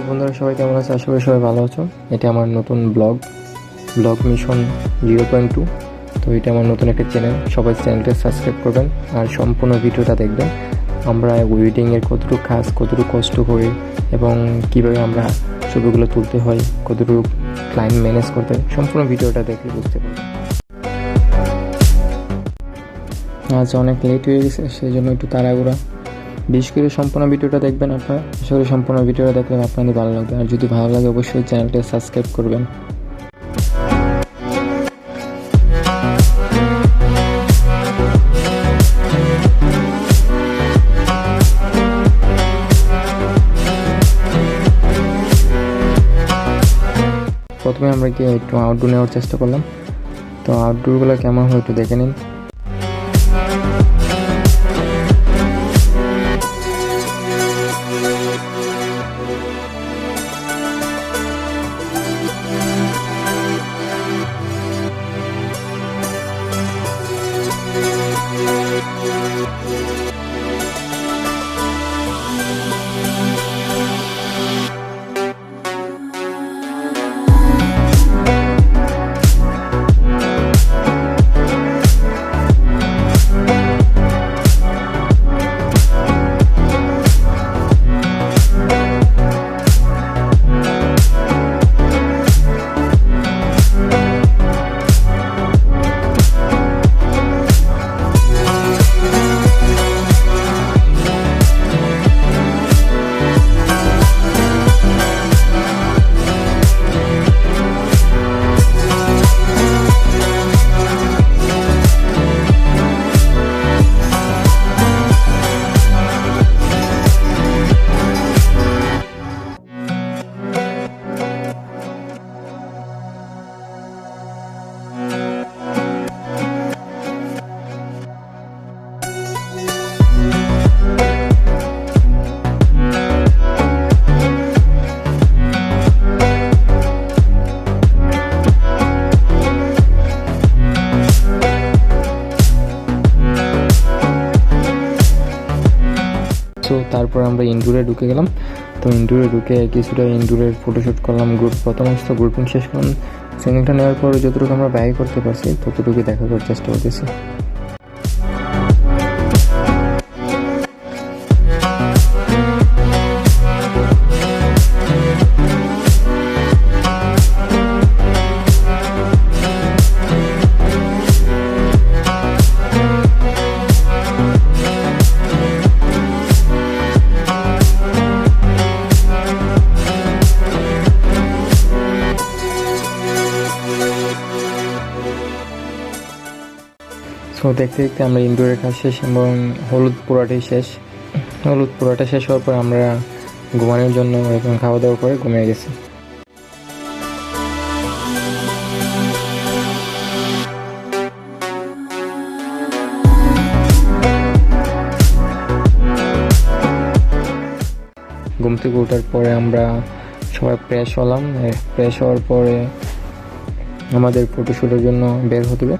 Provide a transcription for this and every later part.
বন্ধুরা, সবাই কেমন আছে? আশা করি সবাই ভালো আছো। এটা আমার নতুন ব্লগ মিশন 0.2। তো এটা আমার নতুন একটা চ্যানেল, সবাই চ্যানেলটা সাবস্ক্রাইব করবেন আর সম্পূর্ণ ভিডিওটা দেখবেন। আমরা ওয়েডিংয়ের কতটুকু কাজ, কতটুকু কষ্ট করি এবং কীভাবে আমরা ছবিগুলো তুলতে হয়, কতটুকু ক্লায়েন্ট ম্যানেজ করতে হয়, সম্পূর্ণ ভিডিওটা দেখলে বুঝতে পারবেন। আজ অনেক লেট হয়ে গেছে, সেই জন্য একটু তাড়াহুড়া। বিশেষ করে সম্পূর্ণ ভিডিওটা দেখবেন আপনারা। আশা করি সম্পূর্ণ ভিডিওটা দেখলে আপনাদের ভালো লাগবে, আর যদি ভালো লাগে অবশ্যই চ্যানেলটা সাবস্ক্রাইব করবেন। প্রথমে আমরা গিয়ে একটু আউটডোর নেওয়ার চেষ্টা করলাম। তো আউটডোরগুলো কেমন হয় একটু দেখে নিন। সো তারপর আমরা ইনডোরে ঢুকে গেলাম। তো ইনডোরে ঢুকে কিছুটা ইনডোরের ফটোশ্যুট করলাম। প্রথম অবস্থা গ্রুপিং শেষ করলাম। সিঙ্গেলটা নেওয়ার পর যতটুকু আমরা ব্যয় করতে পারছি ততটুকু দেখা করার চেষ্টা করতেছি। তো দেখতে দেখতে আমরা ইনডোরের কাজ শেষ এবং হলুদ পোড়াটা শেষ হওয়ার পর আমরা ঘুমানোর জন্য এবং খাওয়া দাওয়া করে ঘুমিয়ে গেছি। ঘুম থেকে ওঠার পরে আমরা সবাই ফ্রেশ হলাম। ফ্রেশ হওয়ার পরে আমাদের ফটোশ্যুটের জন্য বের হতে হবে।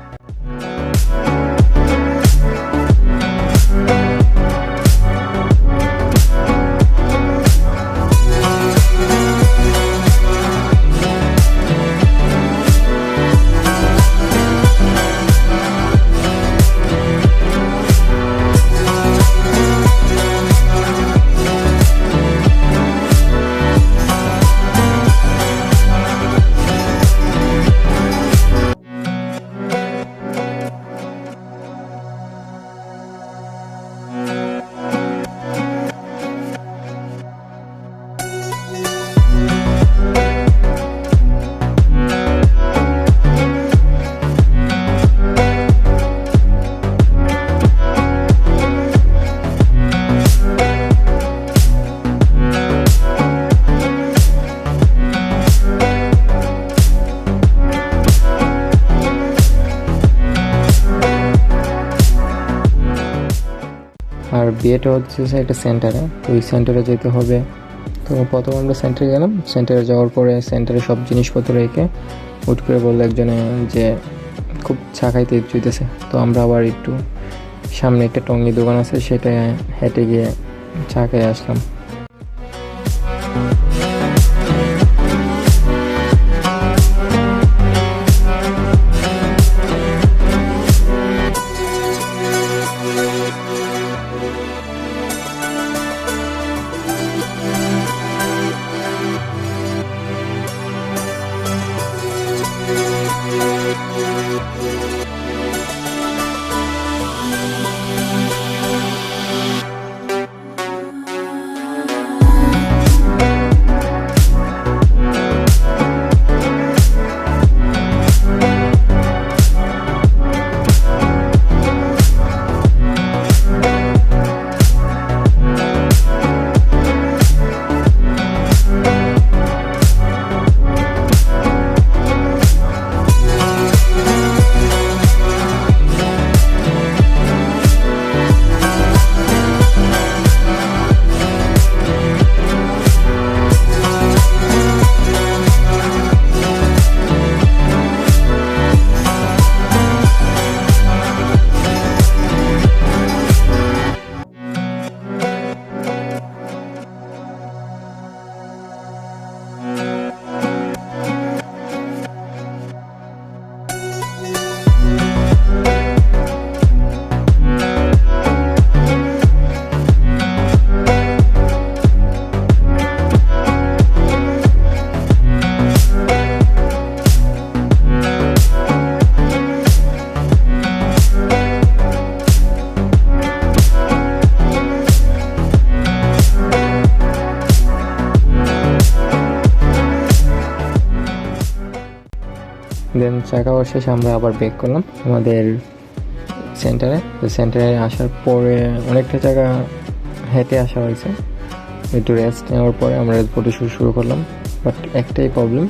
আর বিয়েটা হচ্ছে একটা সেন্টারে, তো ওই সেন্টারে যেতে হবে। তো প্রথম আমরা সেন্টারে গেলাম। সেন্টারে যাওয়ার পরে সেন্টারে সব জিনিসপত্র রেখে হুট করে বললো একজনে যে খুব চা খাইতে চুইতেছে। তো আমরা আবার একটু সামনে একটা টঙ্গি দোকান আছে, সেটা হেঁটে গিয়ে চা খেয়ে আসলাম। দেন চা খাওয়ার শেষে আমরা আবার ব্যাক করলাম আমাদের সেন্টারে। তো সেন্টারে আসার পরে অনেকটা জায়গা হেঁটে আসা হয়েছে, একটু রেস্ট নেওয়ার পরে আমরা ফটোশ্যুট শুরু করলাম। বাট একটাই প্রবলেম,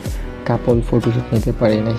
কাপল ফটোশ্যুট নিতে পারি নাই।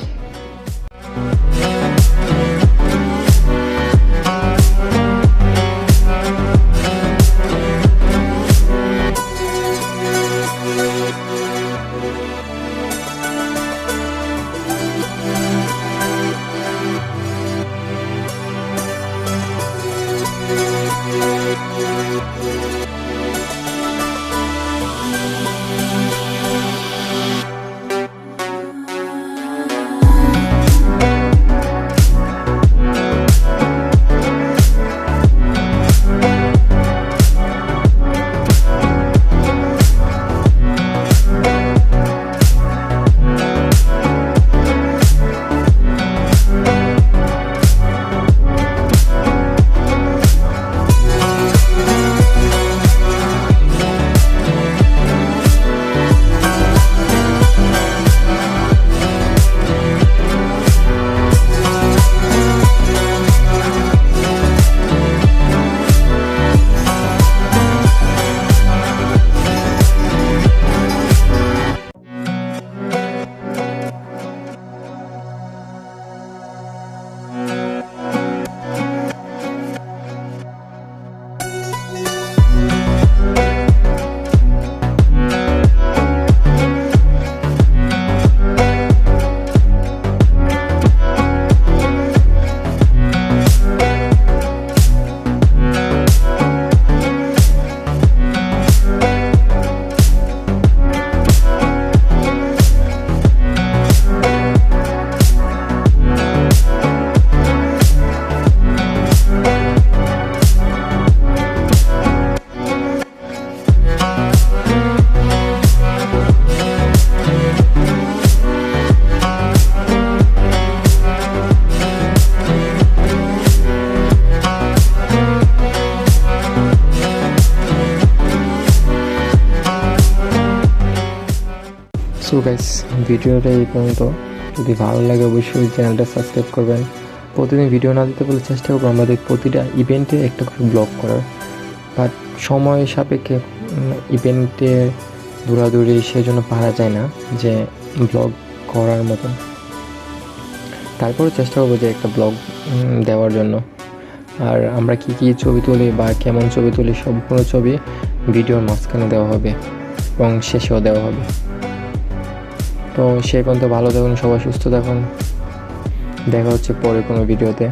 সো গাইস, ভিডিওটা এই পর্যন্ত। যদি ভালো লাগে অবশ্যই চ্যানেলটা সাবস্ক্রাইব করবেন। প্রতিদিন ভিডিও না দিতে বলে চেষ্টা করবো আমাদের প্রতিটা ইভেন্টে একটা করে ব্লগ করার, বাট সময় সাপেক্ষে ইভেন্টে দৌড়াদৌড়ি সেজন্য পারা যায় না যে ব্লগ করার মতন। তারপরে চেষ্টা করবো যে একটা ব্লগ দেওয়ার জন্য। আর আমরা কী কী ছবি তুলি বা কেমন ছবি তুলি সম্পূর্ণ ছবি ভিডিওর মাঝখানে দেওয়া হবে এবং শেষেও দেওয়া হবে। তো সেই পর্যন্ত ভালো থাকুন, সবাই সুস্থ থাকুন। দেখা হচ্ছে পরে কোনো ভিডিওতে।